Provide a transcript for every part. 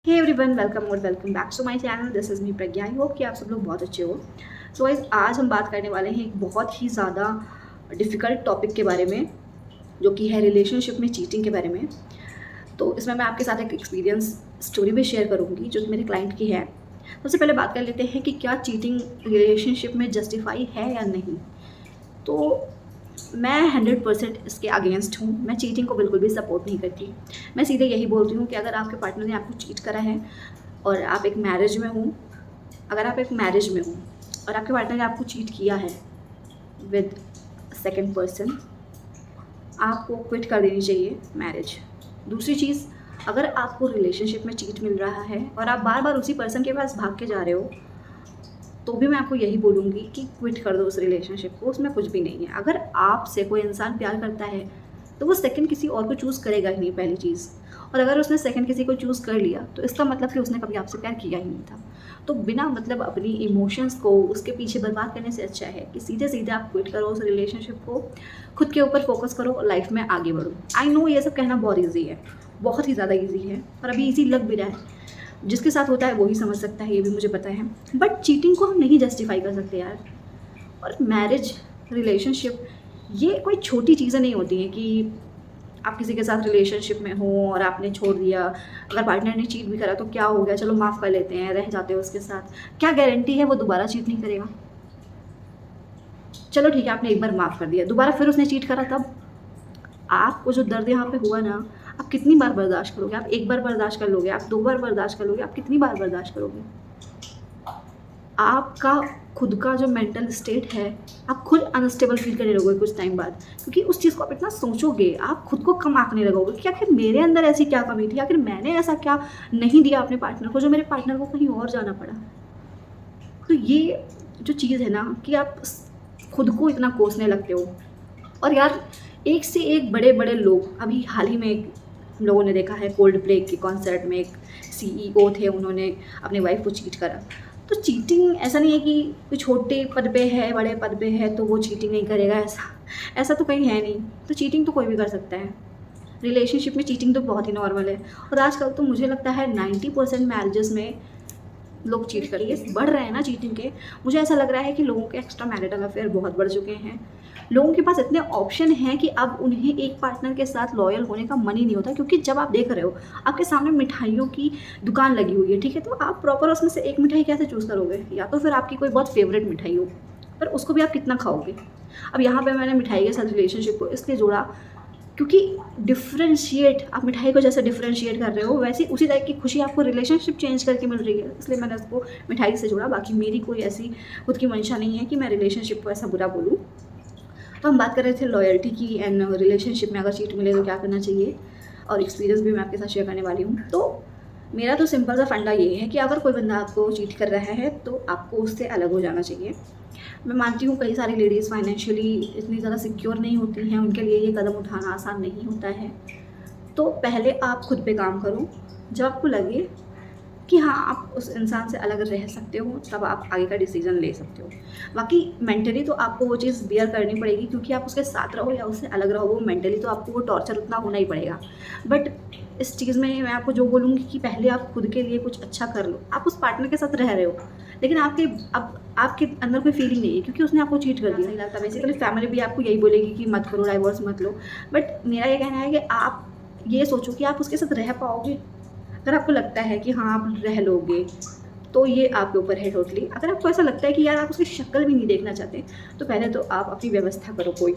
हे everyone, welcome और welcome back to my channel. This is me Pragya. I hope कि आप सब लोग बहुत अच्छे हो। सो गाइस, आज हम बात करने वाले हैं एक बहुत ही ज़्यादा डिफ़िकल्ट टॉपिक के बारे में, जो कि है रिलेशनशिप में चीटिंग के बारे में। तो इसमें मैं आपके साथ एक एक्सपीरियंस स्टोरी भी शेयर करूँगी, जो कि मेरे क्लाइंट की है। सबसे पहले बात कर लेते हैं कि क्या चीटिंग रिलेशनशिप में जस्टिफाई है या नहीं। तो मैं 100% इसके अगेंस्ट हूँ। मैं चीटिंग को बिल्कुल भी सपोर्ट नहीं करती। मैं सीधे यही बोलती हूँ कि अगर आपके पार्टनर ने आपको चीट करा है और आप एक मैरिज में हो, अगर आप एक मैरिज में हो और आपके पार्टनर ने आपको चीट किया है विद सेकंड पर्सन, आपको क्विट कर देनी चाहिए मैरिज। दूसरी चीज़, अगर आपको रिलेशनशिप में चीट मिल रहा है और आप बार बार उसी पर्सन के पास भाग के जा रहे हो, तो भी मैं आपको यही बोलूँगी कि क्विट कर दो उस रिलेशनशिप को। उसमें कुछ भी नहीं है। अगर आपसे कोई इंसान प्यार करता है तो वो सेकंड किसी और को चूज़ करेगा ही नहीं, पहली चीज़। और अगर उसने सेकंड किसी को चूज़ कर लिया तो इसका मतलब कि उसने कभी आपसे प्यार किया ही नहीं था। तो बिना मतलब अपनी इमोशंस को उसके पीछे बर्बाद करने से अच्छा है कि सीधे सीधे आप क्विट करो उस रिलेशनशिप को, खुद के ऊपर फोकस करो और लाइफ में आगे बढ़ो। आई नो ये सब कहना बहुत ईजी है, बहुत ही ज़्यादा ईजी है, और अभी ईजी लग भी रहा है। जिसके साथ होता है वो ही समझ सकता है, ये भी मुझे पता है। बट चीटिंग को हम नहीं जस्टिफाई कर सकते यार। और मैरिज, रिलेशनशिप, ये कोई छोटी चीज़ें नहीं होती हैं कि आप किसी के साथ रिलेशनशिप में हो और आपने छोड़ दिया। अगर पार्टनर ने चीट भी करा तो क्या हो गया, चलो माफ़ कर लेते हैं, रह जाते हो उसके साथ। क्या गारंटी है वो दोबारा चीट नहीं करेगा? चलो ठीक है, आपने एक बार माफ़ कर दिया, दोबारा फिर उसने चीट करा तब आपको जो दर्द यहाँ पे हुआ ना, आप कितनी बार बर्दाश्त करोगे? आप एक बार बर्दाश्त कर लोगे, आप 2 बार बर्दाश्त कर लोगे, आप कितनी बार बर्दाश्त करोगे? आपका खुद का जो मेंटल स्टेट है, आप खुद अनस्टेबल फ़ील करने लगोगे कुछ टाइम बाद, क्योंकि उस चीज़ को आप इतना सोचोगे, आप खुद को कम आँकने लगोगे कि आखिर मेरे अंदर ऐसी क्या कमी थी? आखिर मैंने ऐसा क्या नहीं दिया अपने पार्टनर को, जो मेरे पार्टनर को कहीं और जाना पड़ा? तो ये जो चीज़ है ना कि आप खुद को इतना कोसने लगते हो। और यार, एक से एक बड़े-बड़े लोग, अभी हाल ही में एक हम लोगों ने देखा है, कोल्ड प्ले के कॉन्सर्ट में एक सीईओ थे, उन्होंने अपनी वाइफ़ को चीट करा। तो चीटिंग ऐसा नहीं है कि कोई छोटे पद पे है, बड़े पद पे है तो वो चीटिंग नहीं करेगा, ऐसा ऐसा तो कहीं है नहीं। तो चीटिंग तो कोई भी कर सकता है। रिलेशनशिप में चीटिंग तो बहुत ही नॉर्मल है, और आजकल तो मुझे लगता है 90% मैरिजेज़ में लोग चीट कर, ये बढ़ रहे हैं ना चीटिंग के। मुझे ऐसा लग रहा है कि लोगों के एक्स्ट्रा मैरिटल अफेयर बहुत बढ़ चुके हैं। लोगों के पास इतने ऑप्शन हैं कि अब उन्हें एक पार्टनर के साथ लॉयल होने का मन ही नहीं होता, क्योंकि जब आप देख रहे हो आपके सामने मिठाइयों की दुकान लगी हुई है, ठीक है, तो आप प्रॉपर उसमें से एक मिठाई कैसे चूज़ करोगे? या तो फिर आपकी कोई बहुत फेवरेट मिठाई हो, पर उसको भी आप कितना खाओगे? अब यहाँ पे मैंने मिठाई के साथ रिलेशनशिप को इसलिए जोड़ा, क्योंकि डिफरेंशिएट, आप मिठाई को जैसे डिफरेंशिएट कर रहे हो, वैसे उसी टाइप की खुशी आपको रिलेशनशिप चेंज करके मिल रही है, इसलिए मैंने उसको मिठाई से जोड़ा। बाकी मेरी कोई ऐसी खुद की मंशा नहीं है कि मैं रिलेशनशिप को ऐसा बुरा बोलूँ। तो हम बात कर रहे थे लॉयल्टी की, एंड रिलेशनशिप में अगर चीट मिले तो क्या करना चाहिए, और एक्सपीरियंस भी मैं आपके साथ शेयर करने वाली हूँ। तो मेरा तो सिंपल सा फंडा ये है कि अगर कोई बंदा आपको चीट कर रहा है तो आपको उससे अलग हो जाना चाहिए। मैं मानती हूँ कई सारी लेडीज़ फाइनेंशियली इतनी ज़्यादा सिक्योर नहीं होती हैं, उनके लिए ये कदम उठाना आसान नहीं होता है। तो पहले आप खुद पे काम करो। जब आपको लगे कि हाँ, आप उस इंसान से अलग रह सकते हो, तब आप आगे का डिसीज़न ले सकते हो। बाकी मेंटली तो आपको वो चीज़ बियर करनी पड़ेगी, क्योंकि आप उसके साथ रहो या उससे अलग रहो, वो मेंटली तो आपको वो टॉर्चर उतना होना ही पड़ेगा। बट इस चीज़ में मैं आपको जो बोलूँगी कि पहले आप खुद के लिए कुछ अच्छा कर लो। आप उस पार्टनर के साथ रह रहे हो, लेकिन आपके अंदर कोई फीलिंग नहीं है, क्योंकि उसने आपको चीट कर दिया। नहीं लगता, बेसिकली फैमिली भी आपको यही बोलेगी कि मत करो, डाइवोर्स मत लो। बट मेरा ये कहना है कि आप ये सोचो कि आप उसके साथ रह पाओगे। अगर आपको लगता है कि हाँ, आप रह लोगे, तो ये आपके ऊपर है टोटली। अगर आपको ऐसा लगता है कि यार आप उसकी शक्ल भी नहीं देखना चाहते, तो पहले तो आप अपनी व्यवस्था करो कोई,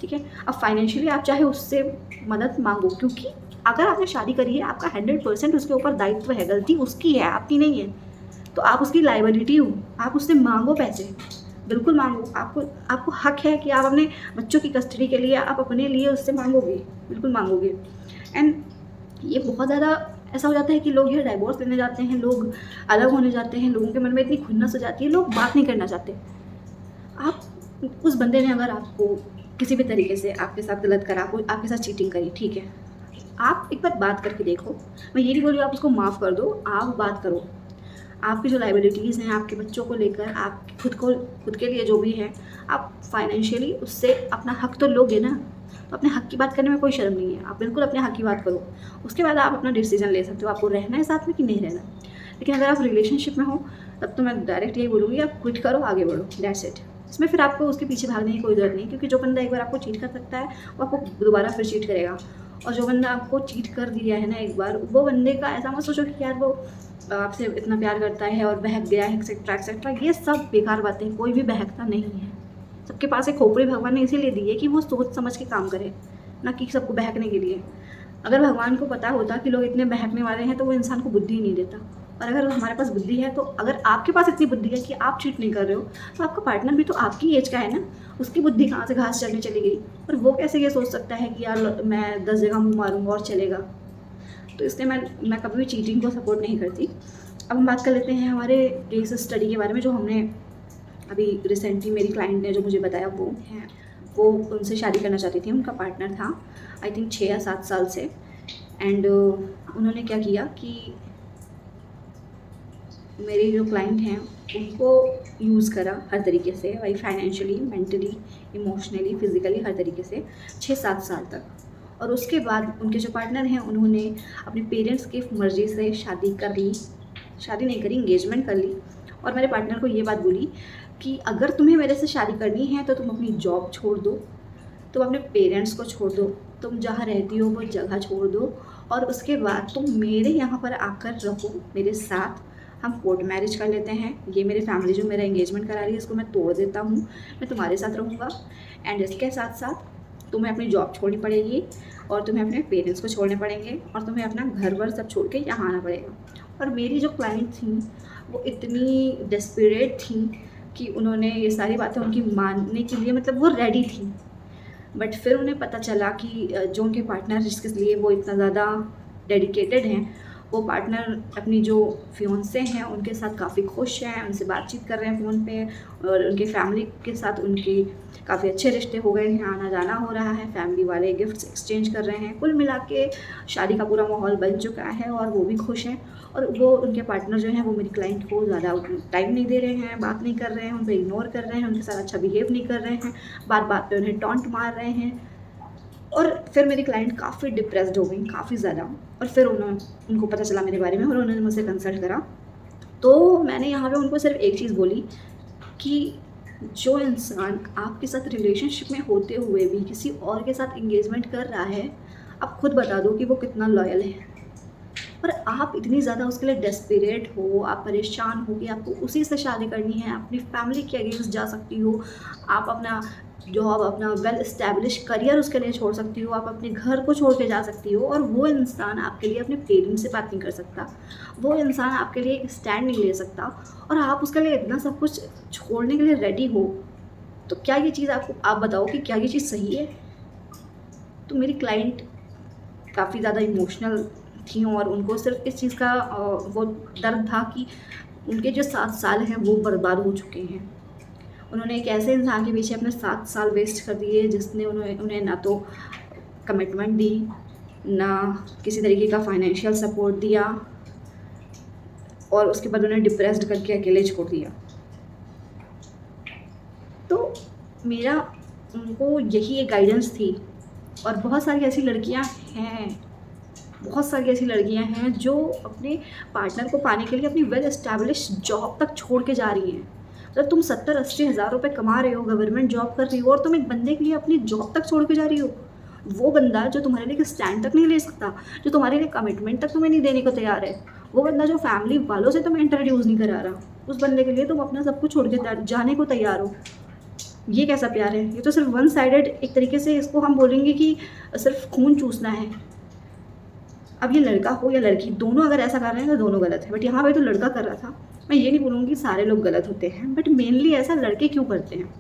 ठीक है? अब फाइनेंशियली आप चाहे उससे मदद माँगो, क्योंकि अगर आपने शादी करी है, आपका 100% उसके ऊपर दायित्व है, गलती उसकी है, आपकी नहीं है। तो आप उसकी लायबिलिटी हो, आप उससे माँगो पैसे, बिल्कुल माँगो। आपको आपको हक है कि आप अपने बच्चों की कस्टडी के लिए, आप अपने लिए उससे माँगोगे, बिल्कुल माँगोगे। एंड ये बहुत ज़्यादा ऐसा हो जाता है कि लोग ये डाइवोर्स लेने जाते हैं, लोग अलग होने जाते हैं, लोगों के मन में इतनी खुन्नस हो जाती है, लोग बात नहीं करना चाहते। आप उस बंदे ने अगर आपको किसी भी तरीके से आपके साथ गलत करा, कोई आपके साथ चीटिंग करी, ठीक है, आप एक बार बात करके देखो। मैं ये नहीं बोल रही आप उसको माफ़ कर दो, आप बात करो। आपकी जो लाइबिलिटीज़ हैं आपके बच्चों को लेकर, आप खुद के लिए जो भी है, आप फाइनेंशियली उससे अपना हक तो लोगे ना। तो अपने हक की बात करने में कोई शर्म नहीं है, आप बिल्कुल अपने हक की बात करो। उसके बाद आप अपना डिसीजन ले सकते हो, आपको रहना है साथ में कि नहीं रहना। लेकिन अगर आप रिलेशनशिप में हो तब तो मैं डायरेक्ट यही बोलूँगी, आप क्विट करो, आगे बढ़ो, दैट्स इट। इसमें फिर आपको उसके पीछे भागने की कोई ज़रूरत नहीं, क्योंकि जो बंदा एक बार आपको चीट कर सकता है वो आपको दोबारा फिर चीट करेगा। और जो बंदा आपको चीट कर दिया है ना एक बार, वो बंदे का ऐसा मत सोचो कि यार वो आपसे इतना प्यार करता है और बहक गया है, एक्सेट्रा एक्सेट्रा। ये सब बेकार बातें, कोई भी बहकता नहीं है। सबके पास एक खोपड़ी भगवान ने इसीलिए दी है कि वो सोच समझ के काम करे, ना कि सबको बहकने के लिए। अगर भगवान को पता होता कि लोग इतने बहकने वाले हैं तो वो इंसान को बुद्धि ही नहीं देता। और अगर हमारे पास बुद्धि है, तो अगर आपके पास इतनी बुद्धि है कि आप चीट नहीं कर रहे हो, तो आपका पार्टनर भी तो आपकी एज का है ना। उसकी बुद्धि कहाँ से घास चढ़ने चली गई, और वो कैसे ये सोच सकता है कि यार मैं 10 जगह मुँह मारूंगा और चलेगा। तो इसलिए मैं कभी भी चीटिंग को सपोर्ट नहीं करती। अब हम बात कर लेते हैं हमारे केस स्टडी के बारे में, जो हमने अभी रिसेंटली मेरी क्लाइंट ने जो मुझे बताया वो है। वो उनसे शादी करना चाहती थी, उनका पार्टनर था आई थिंक 6 या 7 साल से। एंड उन्होंने क्या किया कि मेरी जो क्लाइंट हैं उनको यूज़ करा हर तरीके से, भाई फाइनेंशियली, मेंटली, इमोशनली, फिज़िकली, हर तरीके से 6-7 साल तक। और उसके बाद उनके जो पार्टनर हैं उन्होंने अपने पेरेंट्स की मर्ज़ी से शादी कर ली, शादी नहीं करी, इंगेजमेंट कर ली। और मेरे पार्टनर को ये बात बोली कि अगर तुम्हें मेरे से शादी करनी है तो तुम अपनी जॉब छोड़ दो, तुम अपने पेरेंट्स को छोड़ दो, तुम जहाँ रहती हो वो जगह छोड़ दो, और उसके बाद तुम मेरे यहाँ पर आकर रहो मेरे साथ। हम कोर्ट मैरिज कर लेते हैं, ये मेरी फैमिली जो मेरा एंगेजमेंट करा रही है इसको मैं तोड़ देता हूँ, मैं तुम्हारे साथ रहूँगा। एंड इसके साथ साथ तुम्हें अपनी जॉब छोड़नी पड़ेगी, और तुम्हें अपने पेरेंट्स को छोड़ने पड़ेंगे, और तुम्हें अपना घर वर सब छोड़ के यहाँ आना पड़ेगा। और मेरी जो क्लाइंट थी वो इतनी डेस्परेट थी कि उन्होंने ये सारी बातें उनकी मानने के लिए, मतलब वो रेडी थी। बट फिर उन्हें पता चला कि जो उनके पार्टनर जिसके लिए वो इतना ज़्यादा डेडिकेटेड हैं, वो पार्टनर अपनी जो फियोंसे हैं उनके साथ काफ़ी खुश हैं, उनसे बातचीत कर रहे हैं फ़ोन पे, और उनके फैमिली के साथ उनकी काफ़ी अच्छे रिश्ते हो गए हैं, आना जाना हो रहा है, फैमिली वाले गिफ्ट्स एक्सचेंज कर रहे हैं। कुल मिला के शादी का पूरा माहौल बन चुका है और वो भी खुश हैं। और वो उनके पार्टनर जो हैं वो मेरी क्लाइंट को ज़्यादा टाइम नहीं दे रहे हैं, बात नहीं कर रहे हैं, उन पर इग्नोर कर रहे हैं, उनके साथ अच्छा बिहेव नहीं कर रहे हैं, बात बात पे उन्हें टॉन्ट मार रहे हैं। और फिर मेरी क्लाइंट काफ़ी डिप्रेस्ड हो गई, काफ़ी ज़्यादा। और फिर उनको पता चला मेरे बारे में और उन्होंने मुझसे कंसल्ट करा। तो मैंने यहाँ पे उनको सिर्फ एक चीज़ बोली कि जो इंसान आपके साथ रिलेशनशिप में होते हुए भी किसी और के साथ इंगेजमेंट कर रहा है, आप खुद बता दो कि वो कितना लॉयल है। और आप इतनी ज़्यादा उसके लिए डेस्परेट हो, आप परेशान हो कि आपको उसी से शादी करनी है, अपनी फैमिली के अगेंस्ट जा सकती हो, आप अपना जॉब, अपना वेल इस्टेब्लिश करियर उसके लिए छोड़ सकती हो, आप अपने घर को छोड़ के जा सकती हो, और वो इंसान आपके लिए अपने पेरेंट्स से बात नहीं कर सकता, वो इंसान आपके लिए एक स्टैंड नहीं ले सकता, और आप उसके लिए इतना सब कुछ छोड़ने के लिए रेडी हो। तो क्या ये चीज़ आप बताओ कि क्या ये चीज़ सही है? तो मेरी क्लाइंट काफ़ी ज़्यादा इमोशनल थी, और उनको सिर्फ इस चीज़ का वो डर था कि उनके जो 7 साल हैं वो बर्बाद हो चुके हैं। उन्होंने एक ऐसे इंसान के पीछे अपने 7 साल वेस्ट कर दिए जिसने उन्हें ना तो कमिटमेंट दी, ना किसी तरीके का फाइनेंशियल सपोर्ट दिया, और उसके बाद उन्हें डिप्रेस्ड करके अकेले छोड़ दिया। तो मेरा उनको यही एक गाइडेंस थी। और बहुत सारी ऐसी लड़कियां हैं जो अपने पार्टनर को पाने के लिए अपनी वेल एस्टैब्लिश जॉब तक छोड़ के जा रही हैं। मतलब तुम 70-80 हज़ार रुपये कमा रहे हो, गवर्नमेंट जॉब कर रही हो, और तुम एक बंदे के लिए अपनी जॉब तक छोड़ के जा रही हो। वो बंदा जो तुम्हारे लिए स्टैंड तक नहीं ले सकता, जो तुम्हारे लिए कमिटमेंट तक तुम्हें नहीं देने को तैयार है, वो बंदा जो फैमिली वालों से तुम्हें इंट्रोड्यूस नहीं करा रहा, उस बंदे के लिए तुम अपना सब कुछ छोड़ के जाने को तैयार हो। ये कैसा प्यार है? ये तो सिर्फ वन साइडेड, एक तरीके से इसको हम बोलेंगे कि सिर्फ खून चूसना है। अब ये लड़का हो या लड़की, दोनों अगर ऐसा कर रहे हैं तो दोनों गलत है। बट यहाँ पे तो लड़का कर रहा था। मैं ये नहीं बोलूँगी सारे लोग गलत होते हैं, बट मेनली ऐसा लड़के क्यों करते हैं,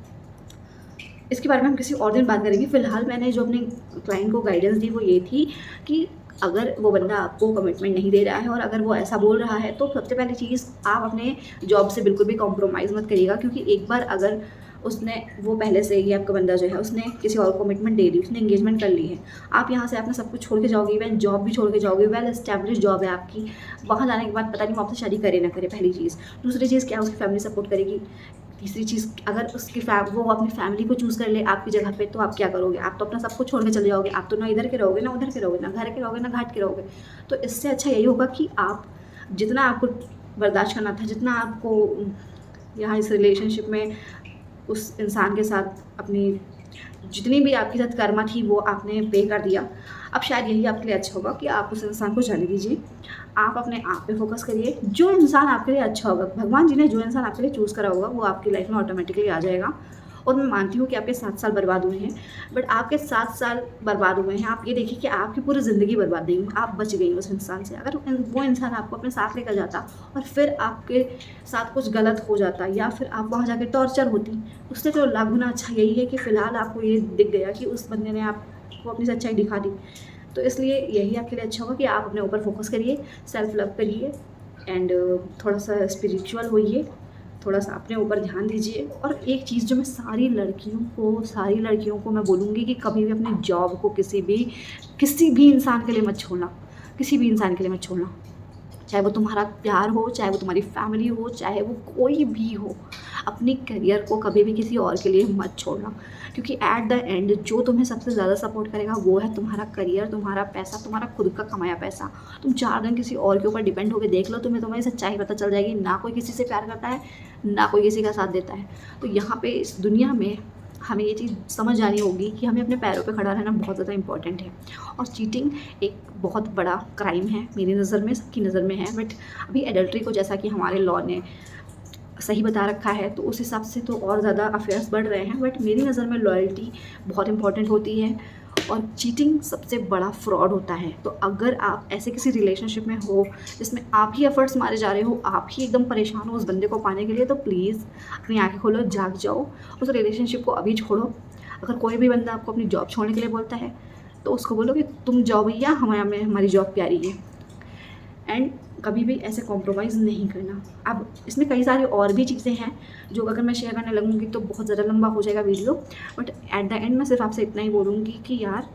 इसके बारे में हम किसी और दिन बात करेंगे। फ़िलहाल मैंने जो अपने क्लाइंट को गाइडेंस दी वो ये थी कि अगर वो बंदा आपको कमिटमेंट नहीं दे रहा है और अगर वो ऐसा बोल रहा है, तो सबसे पहली चीज़, आप अपने जॉब से बिल्कुल भी कॉम्प्रोमाइज़ मत करिएगा। क्योंकि एक बार अगर उसने वो पहले से ही आपका बंदा जो है उसने किसी और कमिटमेंट दे दी, उसने एंगेजमेंट कर ली है। आप यहाँ से अपना सब कुछ छोड़ के जाओगे, इवन जॉब भी छोड़ के जाओगे, वेल एस्टेब्लिश जॉब है आपकी। वहाँ जाने के बाद पता नहीं वो आपसे शादी करे ना करे, पहली चीज़। दूसरी चीज़ क्या, उसकी फैमिली सपोर्ट करेगी। तीसरी चीज़, अगर वो अपनी फैमिली को चूज़ कर ले आपकी जगह पे, तो आप क्या करोगे? आप तो अपना सब कुछ छोड़ के चले जाओगे। आप तो ना इधर के रहोगे, ना उधर के रहोगे, ना घर के रहोगे, ना घाट के रहोगे। तो इससे अच्छा यही होगा कि आप जितना आपको बर्दाश्त करना था, जितना आपको यहाँ इस रिलेशनशिप में उस इंसान के साथ अपनी जितनी भी आपके साथ कर्मा थी वो आपने पे कर दिया। अब शायद यही आपके लिए अच्छा होगा कि आप उस इंसान को जाने दीजिए। आप अपने आप पे फोकस करिए। जो इंसान आपके लिए अच्छा होगा, भगवान जी ने जो इंसान आपके लिए चूज़ करा होगा वो आपकी लाइफ में ऑटोमेटिकली आ जाएगा। और मैं मानती हूँ कि आपके 7 साल बर्बाद हुए हैं, बट आपके 7 साल बर्बाद हुए हैं, आप ये देखिए कि आपकी पूरी ज़िंदगी बर्बाद नहीं हुई, आप बच गई उस इंसान से। अगर वो इंसान आपको अपने साथ लेकर जाता और फिर आपके साथ कुछ गलत हो जाता या फिर आप वहाँ जाके टॉर्चर होती, उससे तो लाख गुना अच्छा यही है कि फ़िलहाल आपको ये दिख गया कि उस बंदे ने आपको अपनी सच्चाई दिखा दी। तो इसलिए यही आपके लिए अच्छा होगा कि आप अपने ऊपर फोकस करिए, सेल्फ लव करिए एंड थोड़ा सा स्पिरिचुअल होइए, थोड़ा सा अपने ऊपर ध्यान दीजिए। और एक चीज़ जो मैं सारी लड़कियों को मैं बोलूँगी कि कभी भी अपने जॉब को किसी भी इंसान के लिए मत छोड़ना, किसी भी इंसान के लिए मत छोड़ना। चाहे वो तुम्हारा प्यार हो, चाहे वो तुम्हारी फैमिली हो, चाहे वो कोई भी हो, अपनी करियर को कभी भी किसी और के लिए मत छोड़ना। क्योंकि एट द एंड जो तुम्हें सबसे ज़्यादा सपोर्ट करेगा वो है तुम्हारा करियर, तुम्हारा पैसा, तुम्हारा खुद का कमाया पैसा। तुम 4 दिन किसी और के ऊपर डिपेंड होकर देख लो, तुम्हारी सच्चाई पता चल जाएगी। ना कोई किसी से प्यार करता है, ना कोई किसी का साथ देता है। तो यहाँ पे इस दुनिया में हमें ये चीज़ समझ आनी होगी कि हमें अपने पैरों पे खड़ा रहना बहुत ज़्यादा इंपॉर्टेंट है। और चीटिंग एक बहुत बड़ा क्राइम है मेरी नज़र में, सबकी नज़र में है। बट अभी एडल्ट्री को जैसा कि हमारे लॉ ने सही बता रखा है तो उस हिसाब से तो और ज़्यादा अफेयर्स बढ़ रहे हैं। बट मेरी नज़र में लॉयल्टी बहुत इंपॉर्टेंट होती है और चीटिंग सबसे बड़ा फ्रॉड होता है। तो अगर आप ऐसे किसी रिलेशनशिप में हो जिसमें आप ही एफर्ट्स मारे जा रहे हो, आप ही एकदम परेशान हो उस बंदे को पाने के लिए, तो प्लीज़ अपनी आंखें खोलो, जाग जाओ, उस रिलेशनशिप को अभी छोड़ो। अगर कोई भी बंदा आपको अपनी जॉब छोड़ने के लिए बोलता है तो उसको बोलो कि तुम जाओ भैया, हमारी जॉब प्यारी है। एंड कभी भी ऐसे कॉम्प्रोमाइज़ नहीं करना। अब इसमें कई सारी और भी चीज़ें हैं जो अगर मैं शेयर करने लगूँगी तो बहुत ज़्यादा लंबा हो जाएगा video. But at the end मैं सिर्फ आपसे इतना ही बोलूँगी कि यार,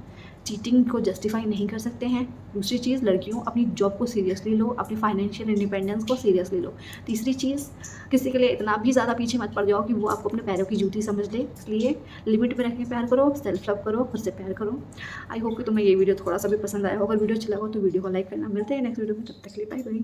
चीटिंग को जस्टिफाई नहीं कर सकते हैं। दूसरी चीज़, लड़कियों अपनी जॉब को सीरियसली लो, अपनी फाइनेंशियल इंडिपेंडेंस को सीरियसली लो। तीसरी चीज़, किसी के लिए इतना भी ज़्यादा पीछे मत पड़ जाओ कि वो आपको अपने पैरों की जूती समझ ले। इसलिए लिमिट में रख के प्यार करो, सेल्फ लव करो, खुद से प्यार करो। आई होप कि तुम्हें ये वीडियो थोड़ा सा भी पसंद आया हो। अगर वीडियो अच्छा लगा हो तो वीडियो को लाइक करना। मिलते हैं नेक्स्ट वीडियो में, तब तक के लिए बाय बाय।